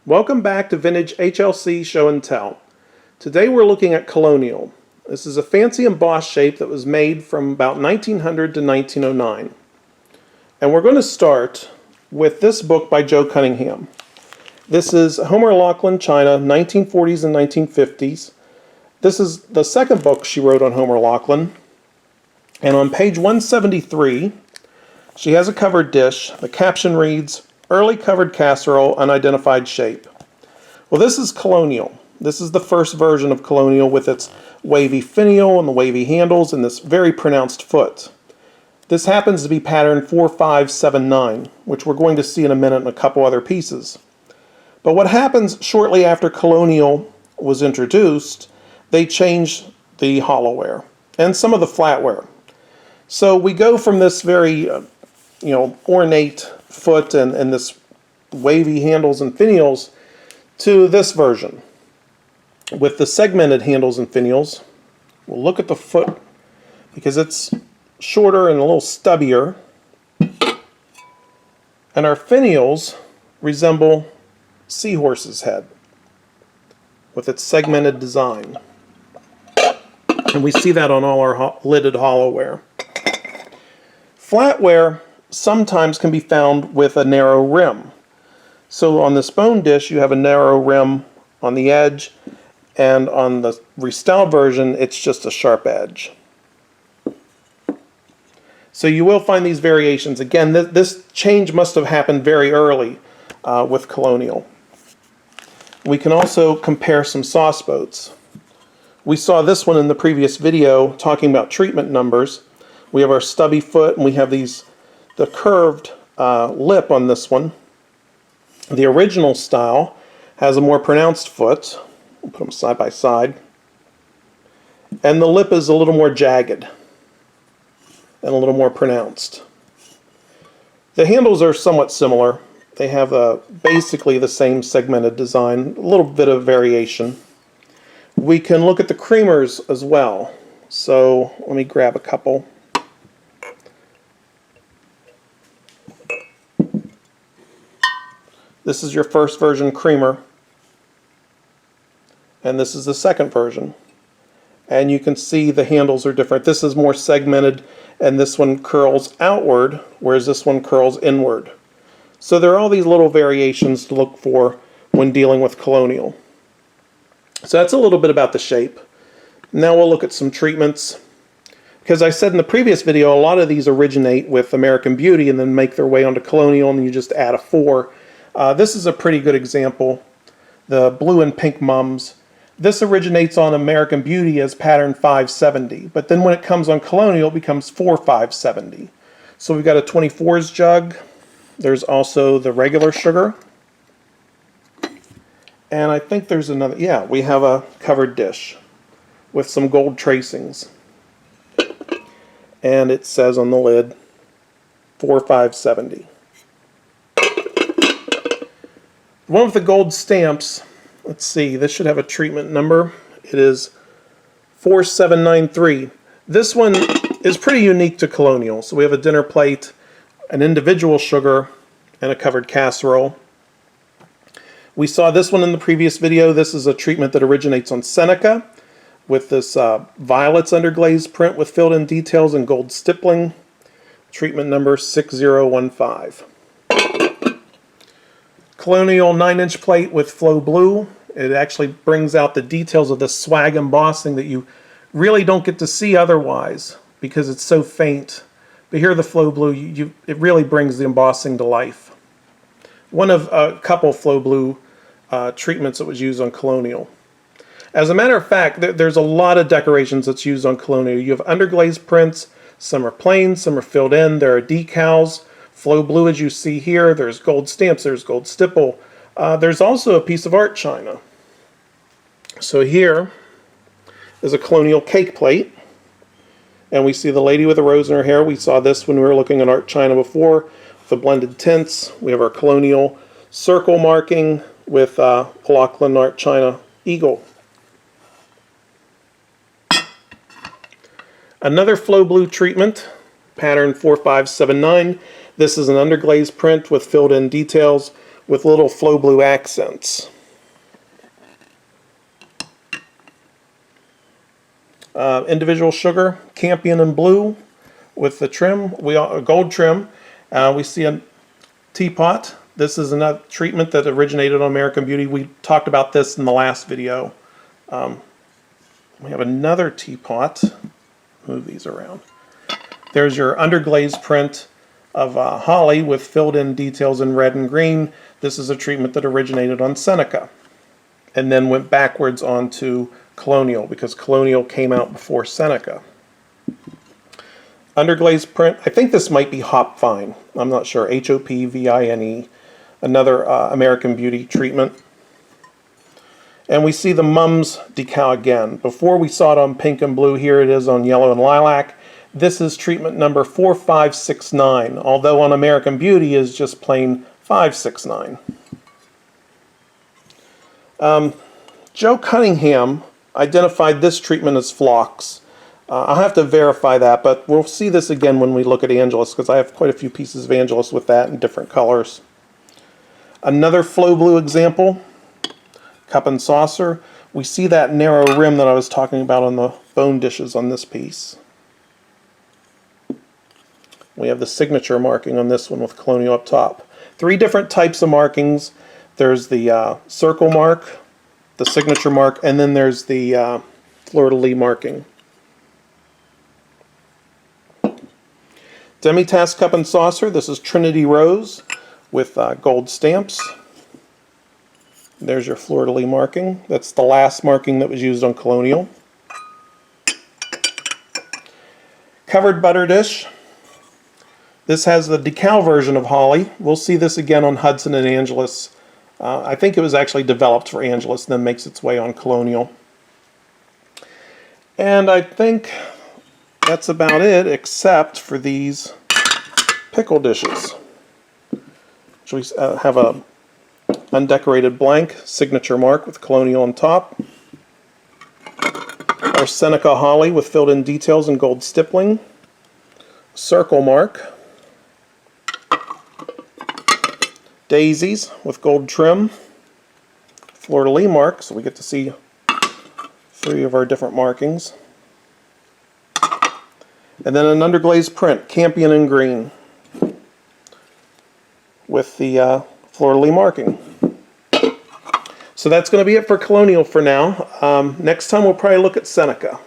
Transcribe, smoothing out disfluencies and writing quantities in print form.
Welcome back to Vintage HLC Show and Tell. Today we're looking at Colonial. This is a fancy embossed shape that was made from about 1900 to 1909. And we're going to start with this book by Joe Cunningham. This is Homer Laughlin, China, 1940s and 1950s. This is the second book she wrote on Homer Laughlin. And on page 173, she has a covered dish. The caption reads, "Early covered casserole, unidentified shape." Well, this is Colonial. This is the first version of Colonial with its wavy finial and the wavy handles and this very pronounced foot. This happens to be pattern 4579, which we're going to see in a minute in a couple other pieces. But what happens shortly after Colonial was introduced, they changed the hollowware and some of the flatware. So we go from this very ornate foot and this wavy handles and finials to this version with the segmented handles and finials. We'll look at the foot because it's shorter and a little stubbier, and our finials resemble seahorse's head with its segmented design, and we see that on all our lidded hollowware. Flatware sometimes can be found with a narrow rim. So on this bone dish you have a narrow rim on the edge, and on the restyled version it's just a sharp edge. So you will find these variations. Again, this change must have happened very early with Colonial. We can also compare some sauce boats. We saw this one in the previous video talking about treatment numbers. We have our stubby foot and we have the curved lip on this one. The original style has a more pronounced foot. We'll put them side by side. And the lip is a little more jagged and a little more pronounced. The handles are somewhat similar. They have basically the same segmented design, a little bit of variation. We can look at the creamers as well. So let me grab a couple. This is your first version creamer, and this is the second version. And you can see the handles are different. This is more segmented, and this one curls outward, whereas this one curls inward. So there are all these little variations to look for when dealing with Colonial. So that's a little bit about the shape. Now we'll look at some treatments. Because I said in the previous video, a lot of these originate with American Beauty and then make their way onto Colonial, and you just add a 4. This is a pretty good example, the blue and pink mums. This originates on American Beauty as pattern 570, but then when it comes on Colonial it becomes 4570. So we've got a 24's jug. There's also the regular sugar. And I think there's another, yeah, we have a covered dish with some gold tracings. And it says on the lid 4570. The one with the gold stamps, let's see, this should have a treatment number. It is 4793. This one is pretty unique to Colonial. So we have a dinner plate, an individual sugar, and a covered casserole. We saw this one in the previous video. This is a treatment that originates on Seneca with this violets underglaze print with filled-in details and gold stippling. Treatment number 6015. Colonial 9-inch plate with flow blue. It actually brings out the details of the swag embossing that you really don't get to see otherwise because it's so faint. But here the flow blue, it really brings the embossing to life. One of a couple flow blue treatments that was used on Colonial. As a matter of fact, there's a lot of decorations that's used on Colonial. You have underglaze prints, some are plain, some are filled in, there are decals. Flow blue, as you see here, there's gold stamps, there's gold stipple. There's also a piece of art china. So here is a Colonial cake plate. And we see the lady with a rose in her hair. We saw this when we were looking at art china before, with the blended tints. We have our Colonial circle marking with Laughlin art china eagle. Another flow blue treatment, pattern 4579. This is an underglaze print with filled in details with little flow blue accents. Individual sugar, Campion in blue with the trim, gold trim. We see a teapot. This is another treatment that originated on American Beauty. We talked about this in the last video. We have another teapot. Move these around. There's your underglaze print of holly with filled in details in red and green. This is a treatment that originated on Seneca and then went backwards onto Colonial because Colonial came out before Seneca. Underglaze print, I think this might be Hop Vine. I'm not sure. Hopvine, another American Beauty treatment. And we see the Mums decal again. Before we saw it on pink and blue, here it is on yellow and lilac. This is treatment number 4569, although on American Beauty is just plain 569. Joe Cunningham identified this treatment as Phlox. I'll have to verify that, but we'll see this again when we look at Angelus, because I have quite a few pieces of Angelus with that in different colors. Another flow blue example, cup and saucer. We see that narrow rim that I was talking about on the bone dishes on this piece. We have the signature marking on this one with Colonial up top. 3 different types of markings. There's the circle mark, the signature mark, and then there's the fleur-de-lis marking. Demitasse cup and saucer. This is Trinity Rose with gold stamps. There's your fleur-de-lis marking. That's the last marking that was used on Colonial. Covered butter dish. This has the decal version of holly. We'll see this again on Hudson and Angelus. I think it was actually developed for Angelus and then makes its way on Colonial. And I think that's about it, except for these pickle dishes. So we have a undecorated blank signature mark with Colonial on top. Our Seneca holly with filled in details and gold stippling. Circle mark. Daisies with gold trim. Fleur-de-lis mark, so we get to see 3 of our different markings. And then an underglaze print, Campion in green, with the fleur-de-lis marking. So that's going to be it for Colonial for now. Next time we'll probably look at Seneca.